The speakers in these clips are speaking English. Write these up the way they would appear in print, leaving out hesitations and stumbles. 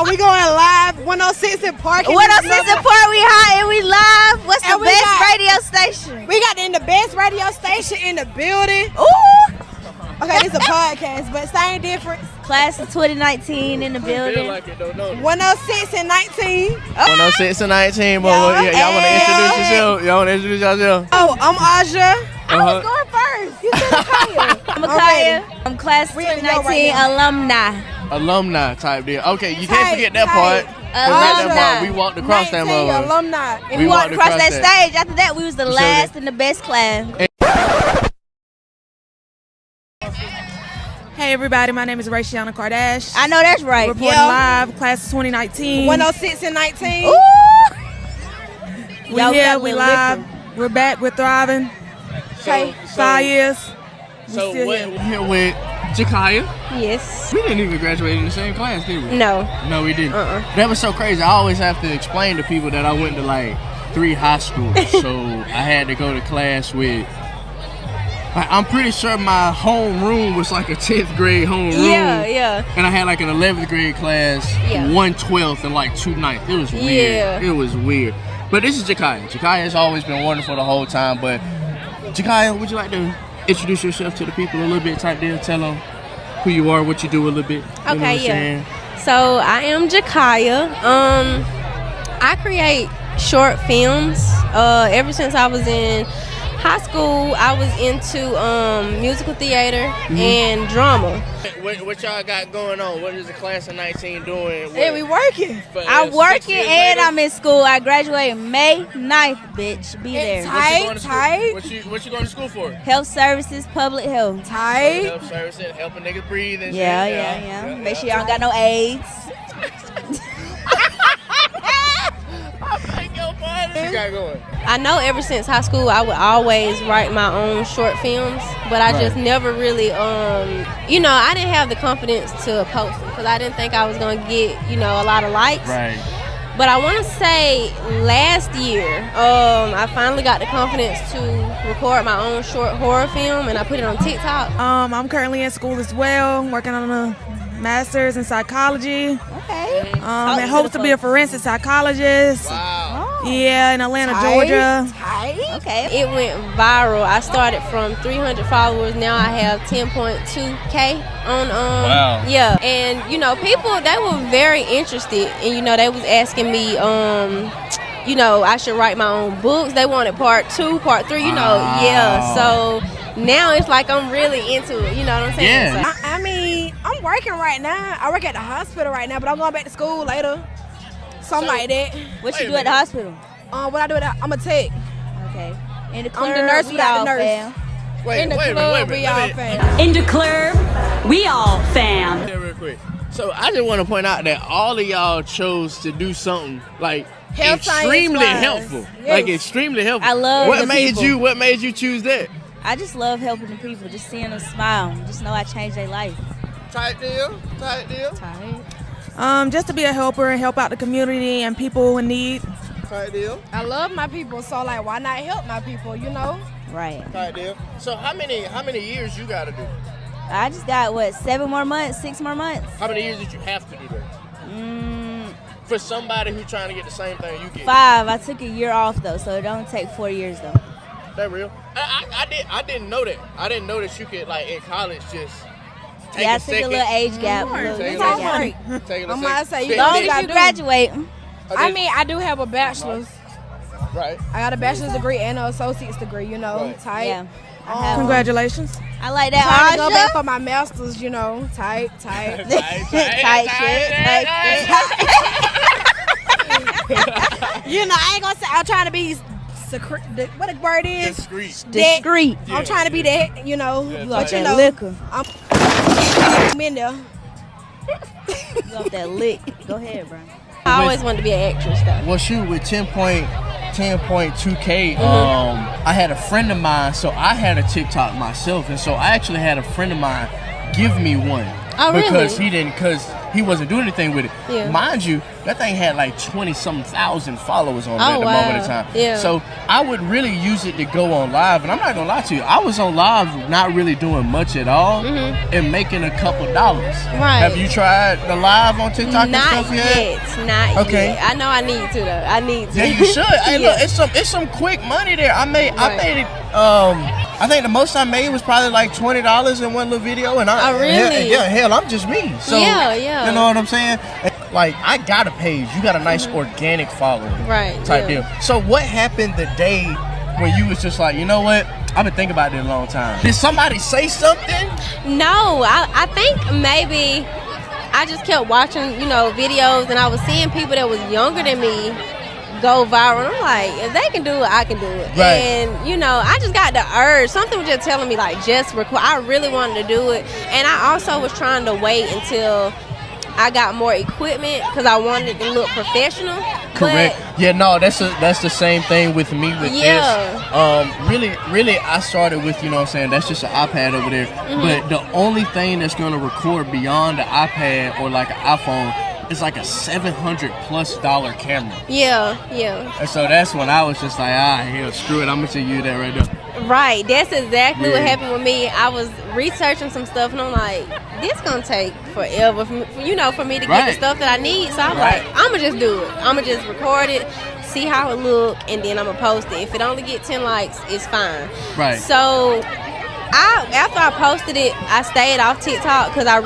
Y'all, we going live. 106 in Park. 106 in Park, we hot and we live. What's the best radio station? We got the best radio station in the building. Ooh. Okay, it's a podcast, but same difference. Class of 2019 in the building. Like it, though, don't it? 106 and 19. 106 and 19, boy. Y'all want to introduce yourself? Y'all want to introduce yourself? Oh, I'm Aja. I was going first. You said Akaya. I'm Akaya. I'm class of 2019 alumni. Alumni type deal. Okay, you can't forget that part. That part. We walked across that motherfucker. Alumni. And we walked across that stage. After that, we was the last and the best class. Hey everybody, my name is Rayshiana Kardash. I know that's right. Reporting live, class of 2019. 106 and 19. Ooh. We here, we live. We're back, we're thriving. Okay. 5 years. So we're here with Jakaya. Yes. We didn't even graduate in the same class, did we? No. No, we didn't. That was so crazy. I always have to explain to people that I went to like 3 high schools. So I had to go to class with, I'm pretty sure my home room was like a 10th grade home room. Yeah. And I had like an 11th grade class, 1 12th, and like 2 9th. It was weird. Yeah. It was weird. But this is Jakaya. Jakaya has always been wonderful the whole time. But Jakaya, would you like to introduce yourself to the people a little bit type deal? Tell them who you are, what you do a little bit. Okay, So I am Jakaya. I create short films. Ever since I was in high school, I was into musical theater and drama. What y'all got going on? What is the class of 19 doing? Yeah, we working. I'm working and I'm in school. I graduate May 9th, bitch. Be there. Tight. What you going to school for? Health services, public health. Tight. Health services, helping niggas breathe and Yeah. shit. Make sure y'all don't got no AIDS. What you got going? I know ever since high school, I would always write my own short films, but I just never really, I didn't have the confidence to post them because I didn't think I was going to get, a lot of likes. Right. But I want to say last year, I finally got the confidence to record my own short horror film, and I put it on TikTok. I'm currently in school as well, working on a master's in psychology. Okay. And hopes to be a forensic psychologist. Wow. Yeah, in Atlanta, Georgia. Okay. It went viral. I started from 300 followers. Now I have 10.2K on Wow. Yeah. And people, they were very interested, and they was asking me I should write my own books. They wanted part 2, part 3, yeah. So now it's like I'm really into it, you know what I'm saying? Yeah. So, I mean, I'm working right now. I work at the hospital right now, but I'm going back to school later. Something like that. What you do at the hospital? What I do at I'm a tech. Okay. In the club, I'm the nurse we without all the nurse. fam. Wait a Club, minute. we all fam. In the club, we all fam. Yeah, real quick. So I just want to point out that all of y'all chose to do something like extremely helpful. Yes. Like extremely helpful. I love What the made people. you? What made you choose that? I just love helping the people, just seeing them smile. Just know I changed their life. Tight deal. Just to be a helper and help out the community and people in need. Tight deal. I love my people, so like, why not help my people? Right. Tight deal. So how many years you got to do? I just got 7 more months, 6 more months. How many years did you have to do that? For somebody who's trying to get the same thing you get. 5. I took a year off though, so it don't take 4 years though. That real? I didn't know that. I didn't know that you could like in college just take I a took second. a little age gap. Take a It's little all second. right. Take a I'm little about to second. say, you As long know as what you I graduate. I mean, I do have a bachelor's. Right. I got a bachelor's degree and an associate's degree, Right. tight. Yeah. I have Congratulations. I like Trying to go that, back Aja. for my master's, tight. Tight shit. I ain't gonna say I'm trying to be what the word is? Discreet. I'm trying to be that, You but off that liquor. I'm in there. You off that lick. Go ahead, bro. I always wanted to be an actress, though. Well, shoot, with 10.2K, I had a friend of mine, so I had a TikTok myself, and so I actually had a friend of mine give me one. Oh, because really? because he wasn't doing anything with it. Yeah. Mind you, that thing had like 20-something thousand followers on it at the wow. moment of time. Yeah. So I would really use it to go on live, and I'm not gonna lie to you, I was on live not really doing much at all and making a couple dollars. Right. Have you tried the live on TikTok and stuff yet? Not Okay. yet. I know I need to though. I need to. Yeah, you should. Hey, Yeah. look, it's some quick money there. I made it. I think the most I made was probably like $20 in one little video, and Oh, really? hell, I'm just me. So Yeah. you know what I'm saying? Like, I got a page. You got a nice organic following, Right, Type yeah. deal. So what happened the day when you was just like, you know what? I've been thinking about this a long time. Did somebody say something? No, I think maybe I just kept watching, videos, and I was seeing people that was younger than me go viral. I'm like, if they can do it, I can do it. Right. And I just got the urge. Something was just telling me like, just record. I really wanted to do it, and I also was trying to wait until I got more equipment because I wanted it to look professional. Correct. Yeah, no, that's the same thing with me with this. Really, I started with, that's just an iPad over there. But the only thing that's going to record beyond the iPad or like an iPhone is like a $700+ camera. Yeah. And so that's when I was just like, hell, screw it, I'm going to use that right there. Right, that's exactly what Yeah. happened with me. I was researching some stuff, and I'm like, this gonna take forever for me to get Right. the stuff that I need. So I'm like, I'm gonna just do it. I'm gonna just record it, see how it look, and then I'm gonna post it. If it only get 10 likes, it's fine. Right. So after I posted it, I stayed off TikTok because I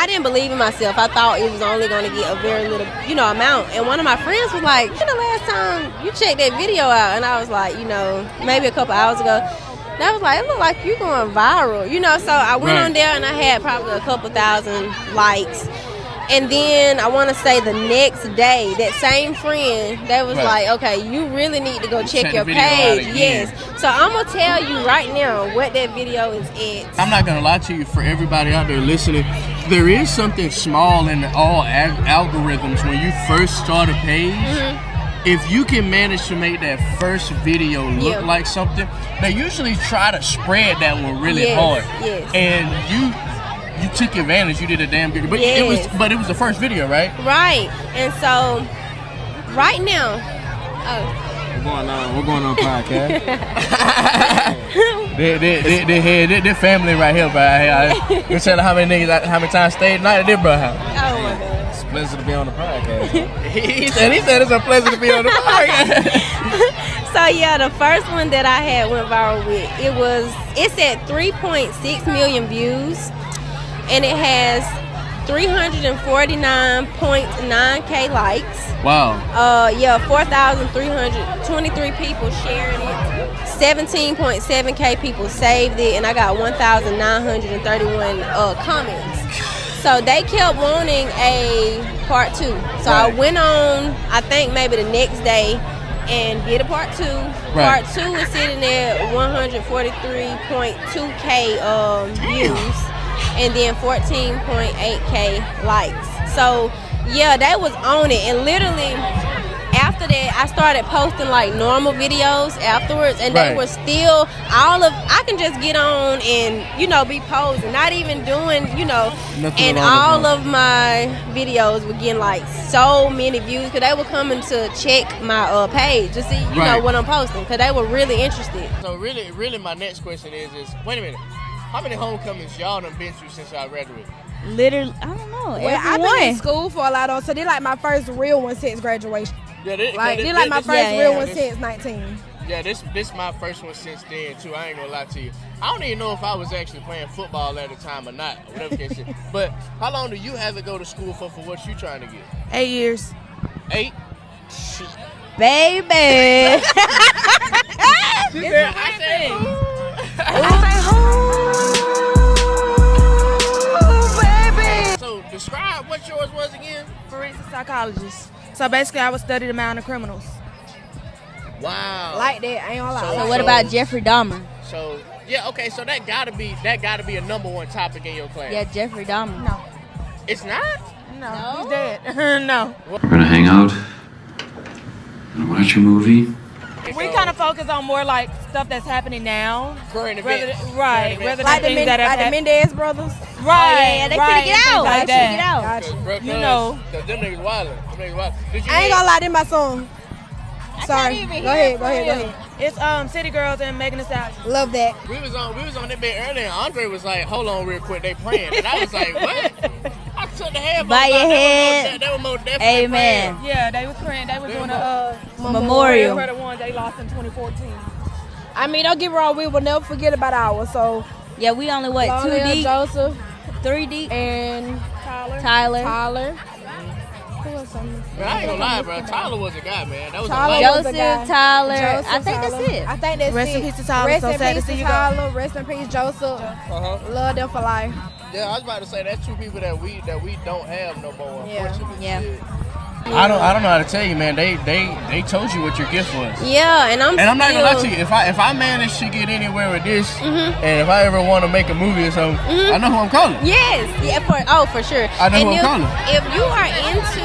didn't believe in myself. I thought it was only going to get a very little, amount. And one of my friends was like, the last time you checked that video out? And I was like, maybe a couple hours ago. And I was like, it looked like you going viral, So I went on there and I had probably a couple thousand likes. And then I want to say the next day, that same friend, they was like, okay, you really need to go check your page. Yes. So I'm going to tell you right now what that video is at. I'm not going to lie to you, for everybody out there listening, there is something small in all algorithms when you first start a page. If you can manage to make that first video look like something, they usually try to spread that one really hard. Yes. And you took advantage. You did a damn good. But it was the first video, right? Right. And so right now, We're going on podcast. They're family right here, bro. You tell how many times I stayed tonight at their bro house. oh my God. It's a pleasure to be on the podcast. he said it's a pleasure to be on the podcast. So yeah, the first one that I had went viral with, it's at 3.6 million views, and it has 349.9K likes. Wow. 4,323 people sharing it. 17.7K people saved it, and I got 1,931 comments. So they kept wanting a part 2. So I went on, I think maybe the next day, and did a part 2. Part 2 is sitting at 143.2K views, and then 14.8K likes. So yeah, they was on it, and literally after that I started posting like normal videos afterwards, and they were still I can just get on and be posing, not even doing and all of my videos were getting like so many views because they were coming to check my page to see what I'm posting because they were really interested. So really my next question is wait a minute, how many homecomings y'all done been through since y'all graduated? Literally, I don't know. Well, I've been in school for a lot of, so they like my first real one since graduation. Yeah, they like my first real one since 19. Yeah, this my first one since then too. I ain't gonna lie to you. I don't even know if I was actually playing football at the time or not, or whatever case is. But how long do you have to go to school for what you trying to get? 8 years. 8? Baby. She said, I said, So describe what yours was again. Forensic psychologist. So basically, I would study the mind of criminals. Wow. Like that, I ain't gonna lie. So what about Jeffrey Dahmer? So yeah, okay. So that gotta be a number one topic in your class. Yeah, Jeffrey Dahmer. No. It's not. No, he's dead. No. We're gonna hang out, gonna watch a movie, We kind of focus on more like stuff that's happening now. Current Rather events. than, right, rather Like than the, things that have like the happened. Mendez brothers. Right, yeah, they right, finna get and out. things like They finna that. get out. Gotcha. You know. Cause them niggas wildin'. Them niggas wildin'. Did you I ain't hear- gonna lie, this my song. Sorry. even Go hear ahead, go ahead, go ahead. It's City Girls and Megan Thee Stallion. Love that. We was on that bit earlier, and Andre was like, "Hold on, real quick, they praying," and I was like, "What?" I took the headphones Bow your out. head. They were more definitely Amen. praying. Yeah, they was praying. They was doing a Memorial. for the ones they lost in 2014. I mean, don't get me wrong, we will never forget about ours. So, Yeah, we only what, 2 Lonnie, deep, Joseph, 3 deep. and Tyler. Tyler. Who else on this? Man, I ain't gonna lie, bro. Tyler was a guy, man. That was Tyler a was lot. a guy. Joseph, Tyler. Joseph, I think Tyler. that's it. I think that's Rest it. in peace to Tyler. Rest So in sad to peace see to you go. Tyler. Rest in peace, Joseph. Love them for life. Yeah, I was about to say that's two people that we don't have no more. Yeah. Unfortunately. Yeah. Shit. I don't know how to tell you, man. They told you what your gift was. Yeah, and I'm not gonna lie to still- you. If I manage to get anywhere with this, and if I ever want to make a movie or something, I know who I'm calling. Yes, yeah, for sure. I know and who I'm calling. if you are into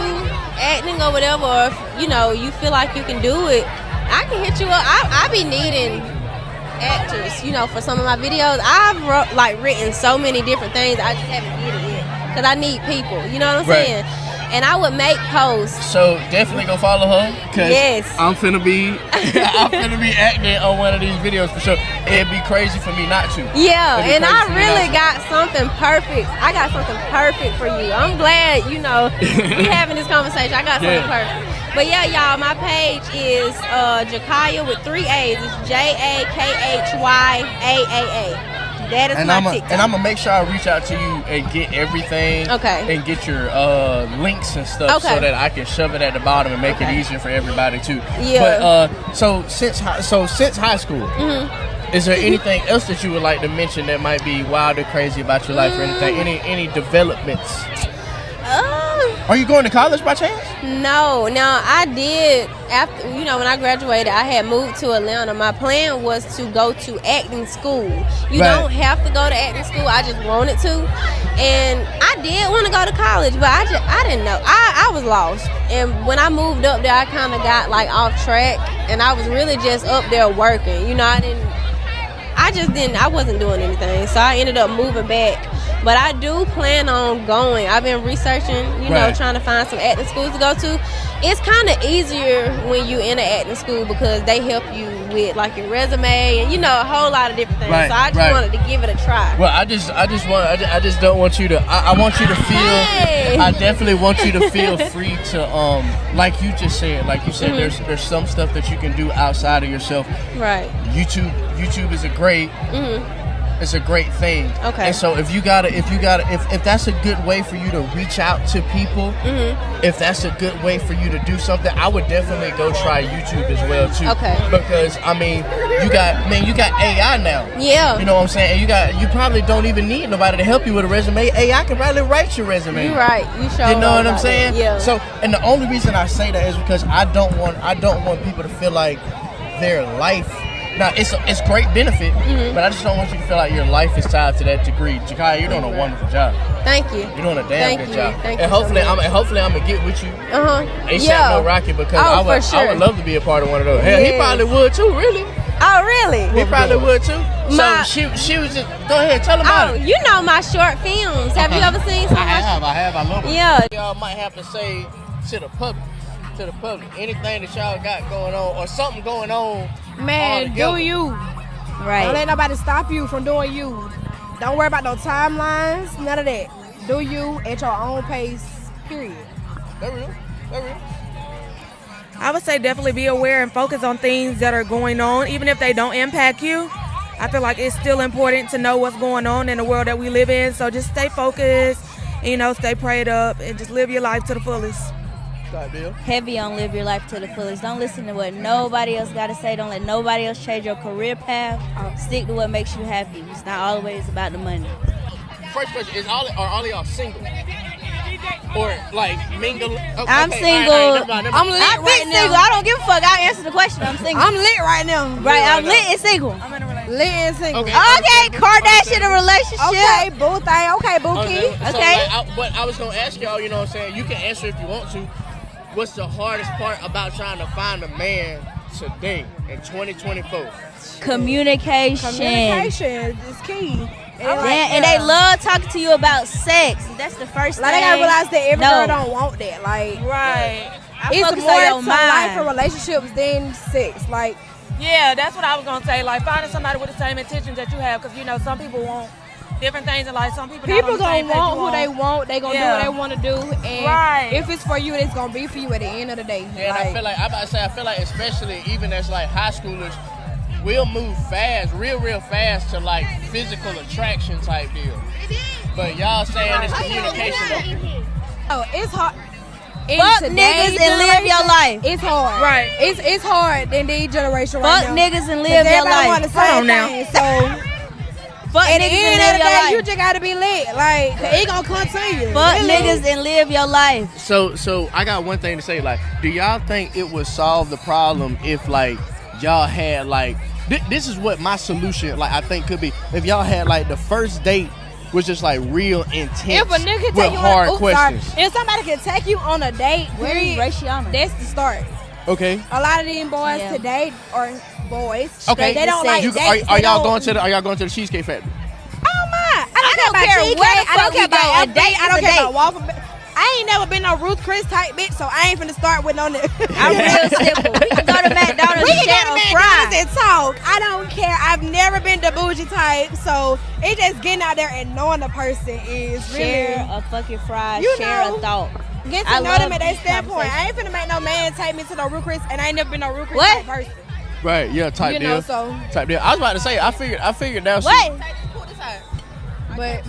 acting or whatever, or if you feel like you can do it, I can hit you up. I be needing actors, for some of my videos. I've written so many different things. I just haven't did it yet because I need people. You know what I'm Right. saying? And I would make posts. So definitely go follow her, cause Yes. I'm finna be acting on one of these videos for sure. It'd be crazy for me not to. Yeah, It'd be and crazy I for me really not to. got something perfect. I got something perfect for you. I'm glad, we having this conversation. I got something Yeah. perfect. But yeah, y'all, my page is Jakaya with 3 A's. It's JAKHYAAA. That is my TikTok. And I'm gonna make sure I reach out to you and get everything. Okay. And get your links and stuff Okay. so that I can shove it at the bottom and make it Okay. easier for everybody too. Yeah. But so since high school, is there anything else that you would like to mention that might be wild or crazy about your life or anything? Any developments? Are you going to college by chance? No, I did after when I graduated. I had moved to Atlanta. My plan was to go to acting school. You Right. don't have to go to acting school. I just wanted to, and I did want to go to college, but I didn't know. I was lost, and when I moved up there, I kind of got off track, and I was really just up there working. I wasn't doing anything, so I ended up moving back. But I do plan on going. I've been researching, Right. trying to find some acting schools to go to. It's kind of easier when you in an acting school because they help you with your resume and a whole lot of different things. Right, So I just right. wanted to give it a try. Well, I just don't want you to. I want you to feel. Hey. I definitely want you to feel free to like you just said. Like you said, Mm-hmm. there's some stuff that you can do outside of yourself. Right. YouTube is a great. It's a great thing. Okay. And so if that's a good way for you to reach out to people, if that's a good way for you to do something, I would definitely go try YouTube as well too. Okay. Because you got AI now. Yeah. You know what I'm saying? And you probably don't even need nobody to help you with a resume. AI can probably write your resume. You're right. You sure. You know right what I'm about saying? that. Yeah. So, and the only reason I say that is because I don't want people to feel like their life. Now, it's great benefit, but I just don't want you to feel like your life is tied to that degree. Jakaya, you're doing a wonderful job. Thank you. You're doing a damn Thank good you. job. Thank and you so hopefully, much. I'm gonna get with you. ASAP Yeah. No Rocket because Oh, I would for sure. love to be a part of one of those. Hell, he Yes. probably would too. Really, Oh, really? he probably would too. My- So she was just go ahead, tell him about Oh, it. you know my short films. Have you ever seen some of my I have. I love it. Yeah. Y'all might have to say to the public, anything that y'all got going on or something going on. Man, altogether. do you. Right. Don't let nobody stop you from doing you. Don't worry about no timelines, none of that. Do you at your own pace, period. That real. I would say definitely be aware and focus on things that are going on, even if they don't impact you. I feel like it's still important to know what's going on in the world that we live in. So just stay focused, stay prayed up, and just live your life to the fullest. Type deal. Heavy on live your life to the fullest. Don't listen to what nobody else got to say. Don't let nobody else change your career path. Stick to what makes you happy. It's not always about the money. First question: are all of y'all single? Or mingle? Oh, I'm okay, single. all right, never mind. I'm lit I'm right big single. now. I don't give a fuck. I answer the question. I'm single. I'm lit right now. right. I'm right lit and single. Lit and single. Okay. Okay, Kardashian in a relationship. Okay, boo thing. Okay, bookie. So, Okay. but I was gonna ask y'all. You know what I'm saying? You can answer if you want to. What's the hardest part about trying to find a man today in 2024? Communication. Communication is key. And they love talking to you about sex. That's the first Like, thing. they gotta realize that every No. girl don't want that. Like, Right. it's focus more on to your mind. life and relationships than sex. Like, Yeah, that's what I was gonna say. Like finding somebody with the same intentions that you have, because you know some people want different things in life. Some people not people on the same gonna page want you who on. they want. They gonna do Yeah. what they want to do. And Right. if it's for you, it's gonna be for you at the end of the day. Yeah, and I feel like I feel like especially even as like high schoolers, we'll move fast, real fast to like physical attraction type deal. But y'all saying it's communication though. oh, it's hard. In Fuck today's niggas and live your generation, life. It's hard. Right. It's hard in the generation Fuck right now. niggas and 'Cause live your everybody want life. the same Hold on now. thing. So Fuck at the niggas and end live of the your day, you life. just gotta be lit. Like, it gonna come to you. Fuck Really. niggas and live your life. So I got one thing to say. Like, do y'all think it would solve the problem if like y'all had like this is what my solution like I think could be if y'all had like the first date was just like real intense If a nigga with take you hard on, questions. if somebody can take you on a date, Where is period, Rayshana? that's the start. Okay. A lot of these boys Yeah. today are boys. Okay. They don't like You, dates. are They y'all don't- going to the Cheesecake Factory? Oh my! I don't care cheesecake. where the I don't fuck care we go. about A date I don't is a care date. about waffle. I ain't never been no Ruth Chris type bitch, so I ain't finna start with no nigga. I'm real simple. We can go to McDonald's We and can share go a to fry. McDonald's and talk. I don't care. I've never been the bougie type, so it's just getting out there and knowing the person is Share really a fucking fry. You Share know. a thought. get I to know love them at that deep standpoint. conversation. I ain't finna make no man take me to no Ruth Chris, and I ain't never been no Ruth Chris What? type person. Right. Yeah. Type You deal. know, so Type deal. I was about to say. I figured that. What? but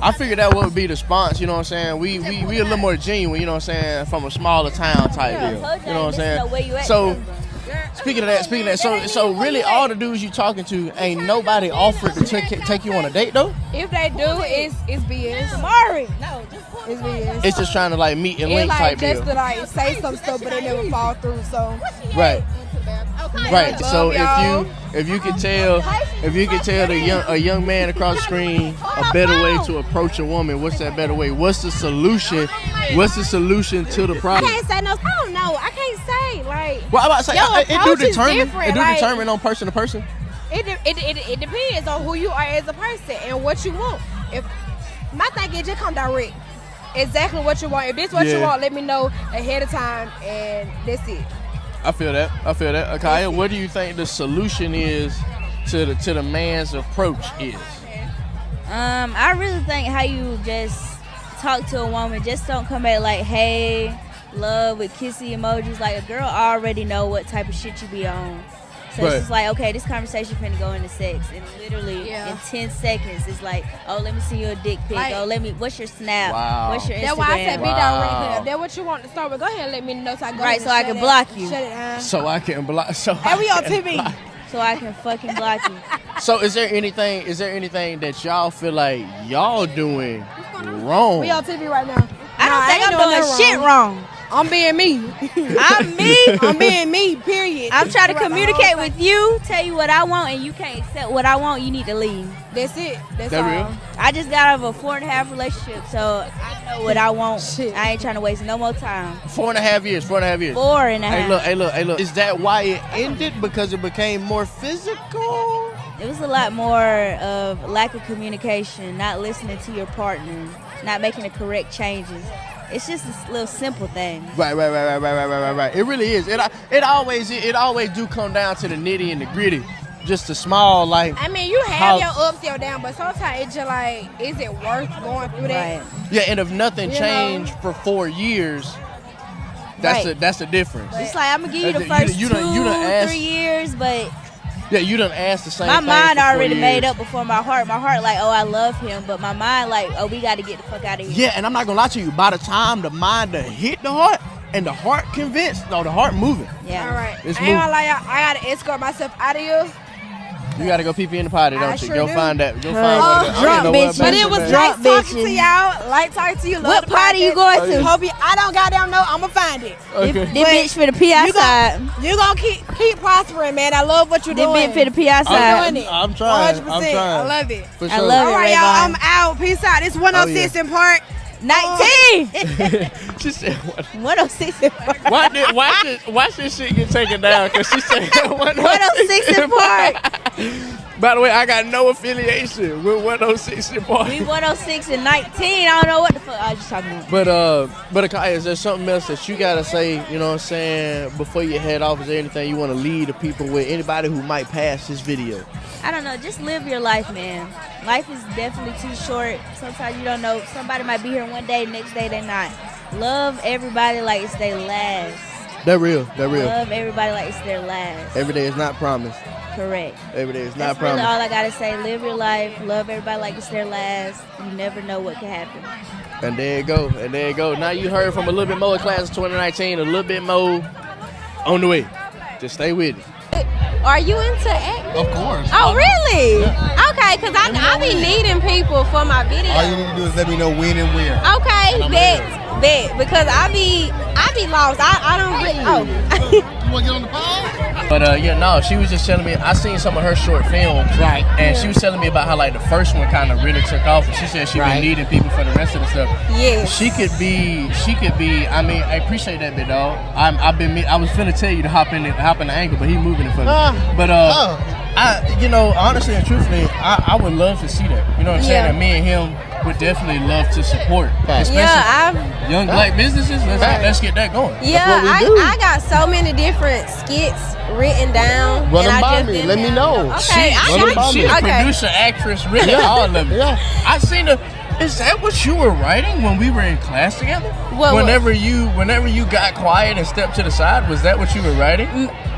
I figured that would be the response. You know what I'm saying? We a little more genuine. You know what I'm saying? From a smaller town type deal. You know what I'm saying? So. Speaking of that, so really all the dudes you talking to ain't nobody offered to take you on a date though? if they do, it's BS. Mari, no, it's BS. It's just trying to like meet and It's link like type just deal. to like say some stuff, but it never fall through. So Right. Right. Love So y'all. if you could tell a young man across the screen a better way to approach a woman, what's that better way? What's the solution? What's the solution to the I problem? can't say no. I don't know. I can't say like Well, I'm about to say Your it do approach is determine. different, It do like- determine on person to person. it depends on who you are as a person and what you want. If my thing is just come direct. Exactly what you want. If this what you Yeah. want, let me know ahead of time, and that's it. I feel that. Akaya, what do you think the solution is to the man's approach is? I really think how you just talk to a woman, just don't come back like, hey, love with kissy emojis. Like, a girl already know what type of shit you be on. So Right. it's just like, okay, this conversation finna go into sex. And literally Yeah. in 10 seconds, it's like, oh, let me see your dick pic. Like- What's your snap? Wow. What's your Instagram? That's why I said be Wow. direct. If that's what you want to start with, go ahead and let me know so I go Right, ahead so and I shut can it- block you. Shut it down. So I can block. And we on TV. So I can fucking block you. So is there anything that y'all feel like y'all doing wrong? We on TV right now. I don't think I'm doing doing nothing shit wrong. I'm being me. I'm me. I'm being me. Period. I'm trying to Throughout the communicate whole with you, tell you what I want, and you can't accept what I want. You need to leave. thing. That's it. That's That all. real? I just got out of a 4.5 relationship, so I know what I want. Shit. I ain't trying to waste no more time. 4.5 years. 4.5 years. 4.5. Hey, look. Is that why it ended? Because it became more physical? It was a lot more of lack of communication, not listening to your partner, not making the correct changes. It's just a little simple thing. Right. It really is. It always do come down to the nitty and the gritty. Just the small, like, I mean, you have How- your ups, your downs, but sometimes it's just like, is it worth going through that? Right. yeah, and if nothing You changed for 4 years, Right. that's the difference. It's like, I'm going to give you the You- first you done asked- 2-3 years, but Yeah, you done asked the same my thing mind for 4 already years. made up before my heart. My heart like, oh, I love him, but my mind like, oh, we got to get the fuck out of here. Yeah, and I'm not gonna lie to you. By the time the mind done hit the heart and the heart convinced, no, the heart moving. Yeah. All right. It's I ain't gonna lie, y'all, I gotta escort myself out of here. You gotta go pee in the potty, don't I you? sure Go do. find that. Go Oh, find one of them. I don't drunk know what bitches. But about it was man. Drunk nice talking to bitches. y'all. Like talking to you. Love What the party you podcast. going Oh, to? yeah. Hope you, I don't goddamn know. I'ma find it. Okay. This bitch for the P You outside. You gonna keep prospering, man. I love what you're This doing. bitch for the P I'm outside. doing it. I'm trying. 100%. I'm trying. I love it. For I sure. love All it. right, y'all. Ray-Ban. I'm out. Peace out. This 106 in Park. 19. She said what? 106 and Park. Watch this shit get taken down because she said 106 and Park. By the way, I got no affiliation with 106 and Park. We 106 and 19. I don't know what the fuck I was just talking about. But Akaya, is there something else that you gotta say, you know what I'm saying, before you head off? Is there anything you want to lead the people with? Anybody who might pass this video? I don't know. Just live your life, man. Life is definitely too short. Sometimes you don't know. Somebody might be here one day, next day they're not. Love everybody like it's their last. They're real. Love everybody like it's their last. Every day is not promised. Correct. Every day is not That's promised. really all I gotta say. Live your life. Love everybody like it's their last. You never know what can happen. And there you go. Now you heard from a little bit more class of 2019, a little bit more on the way. Just stay with it. Are you into acting? Of course. Oh, really? Yeah. Okay, because I be when. needing people for my video. All you need to do is let me know when and where. Okay, And I'm bet. Because I be lost. I don't really. Oh. You want to get on the pod? But she was just telling me, I seen some of her short films, Right. And she was telling me about how like the first one kind of really took off, and she said she been needing people for the rest of the stuff. Yes. She could be. I mean, I appreciate that bit, dog. I was finna tell you to hop in the angle, but he moving it for me. Honestly and truthfully, I would love to see that. You know what I'm saying? Yeah. And me and him would definitely love to support, especially young black businesses. Let's get that going. Yeah, what we do. I got so many different skits written down. Run and them I by just me. didn't Let me have know. them. Okay, She's a producer, actress, really all of it. Yeah. I seen her. Is that what you were writing when we were in class together? What? Whenever you got quiet and stepped to the side, was that what you were writing?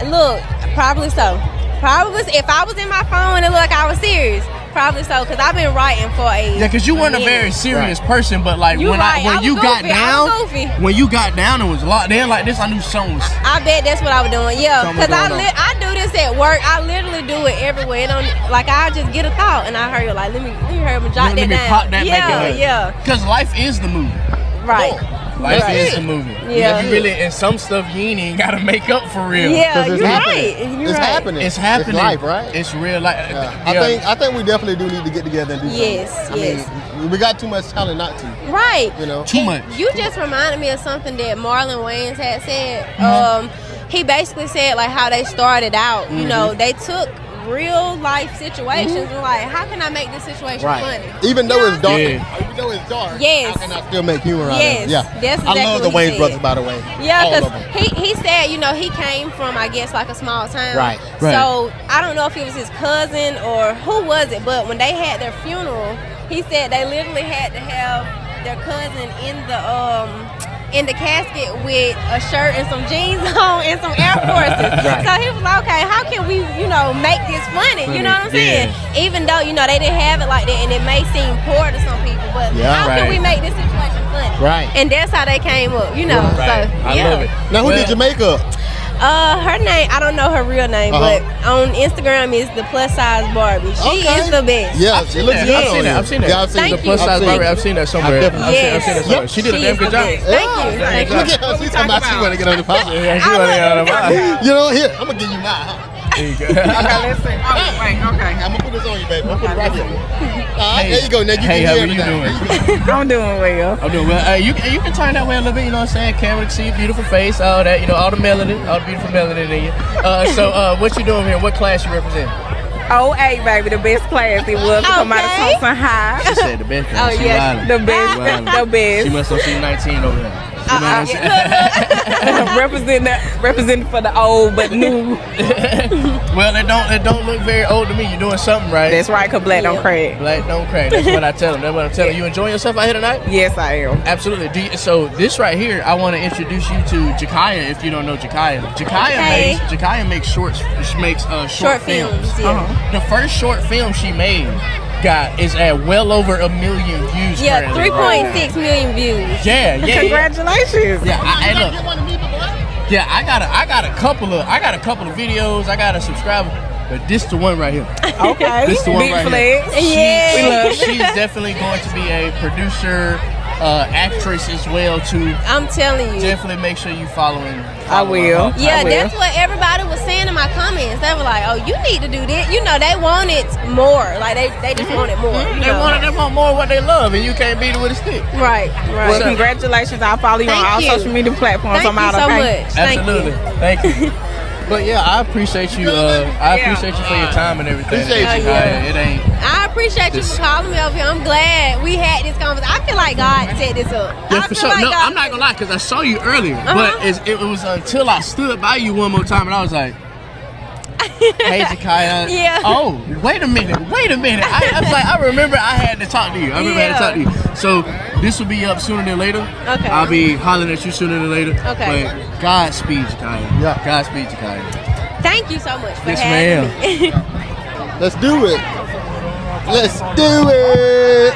Look, probably so. Probably if I was in my phone and look like I was serious, probably so. Because I've been writing for a because you weren't a very serious person, but like when you got down, when you got down and was locked in like this, I knew something was. I bet that's what I was doing. Yeah, Something was because going on. I do this at work. I literally do it everywhere. It don't, like I just get a thought and I heard like let me hurry up and jot Let me that down. pop that back in. Yeah. Because life is the movie. Right. Life Right. is the movie. Yeah. You really, and some stuff you ain't even gotta make up for real. Yeah, It's you're happening. right. You're It's right. happening. It's happening. It's life, right? It's real life. Yeah. I think we definitely do need to get together and do Yes, something. yes. I mean, we got too much talent not to. Right. You know. Too much. You just reminded me of something that Marlon Wayans had said. He basically said like how they started out. You know, they took real life situations and like, how can I make this situation funny? Even though it's dark, Yeah. even though it's dark, Yes. how can I still make humor out Yes, of it? Yeah. that's I exactly love the what he Wayans said. brothers, by the way. Yeah, All because of them. he said, you know, he came from, I guess, like a small town. Right. So I don't know if it was his cousin or who was it, but when they had their funeral, he said they literally had to have their cousin in the casket with a shirt and some jeans on and some Air Forces. Right. So he was like, okay, how can we, make this funny? You know what I'm saying? Even though, they didn't have it like that and it may seem poor to some people, but how can we make this situation funny? Right. And that's how they came up, Right. So, I yeah. love it. Now, who did your makeup? Her name, I don't know her real name, but on Instagram is the plus size Barbie. She Okay. is the best. Yeah, it looks good on you. I've seen that. Yeah, I've seen Thank the The plus size Thank Barbie, you. I've seen that somewhere. I've definitely- I've seen that somewhere. She did a She damn is good the job. best. Thank you. Thank you. Look at her. She's talking about she want to get on the podcast. Yeah, she wanna get on the mic. You know, here, I'm going to give you mine. Huh? There you go. Okay, let's see. Oh, wait, okay. I'm going to put this on you, baby. I'm going to put it right here. All right, Hey. there you go. Now you Hey, can how hear are you everything. doing? I'm doing well. I'm doing well. You can turn that way a little bit, you know what I'm saying? Camera can see your beautiful face, all that, all the melanin, all the beautiful melanin in you. So what you doing here? What class you represent? 08, baby, the best class it was to come out of Okay. Thompson High. She said the best. Oh, She yes. wildin'. The best, Wildin'. the best. She must have seen 19 over there. You know what I'm saying? Representing for the old but new. Well, it don't look very old to me. You're doing something right. That's right, cause black don't crack. Black don't crack. That's what I tell them. That's what I'm telling you. You enjoying yourself out here tonight? Yes, I am. Absolutely. So this right here, I want to introduce you to Jakaya. If you don't know Jakaya, Jakaya makes short films. Yeah. The first short film she made is at well over 1 million views. Yeah, currently. 3.6 million views. Yeah. Congratulations. Yeah, hey, look. Yeah, I got a couple of videos. I got a subscriber, but this the one right here. Okay. This the one Big right flex. here. Yeah. She's definitely going to be a producer, actress as well too. I'm telling you. Definitely make sure you following. I will. Yeah, I will. that's what everybody was saying in my comments. They were like, "Oh, you need to do this." You know, they wanted more. Like they just wanted more. You They know? want more of what they love, and you can't beat it with a stick. Right. Well, congratulations. I'll follow you on Thank all you. social media platforms. Thank I'm you out, so okay? much. Absolutely. Thank you. But yeah, I appreciate you. I appreciate you for your time and everything. Appreciate you. It ain't. I appreciate you for calling me over here. I'm glad we had this conversation. I feel like God set this up. Yeah, I for feel sure. like No, God I'm not set gonna lie, because I saw you earlier, but it was until I stood by you one more time and I was like, "Hey, Jakaya." Yeah. Oh, wait a minute. I was like, I remember I had to talk to you. I had to talk to you. So this will be up sooner than later. Okay. I'll be hollering at you sooner than later. Okay. But Godspeed, Jakaya. Yeah. Godspeed, Jakaya. Thank you so much for Yes, having ma'am. me. Let's do it. Let's do it.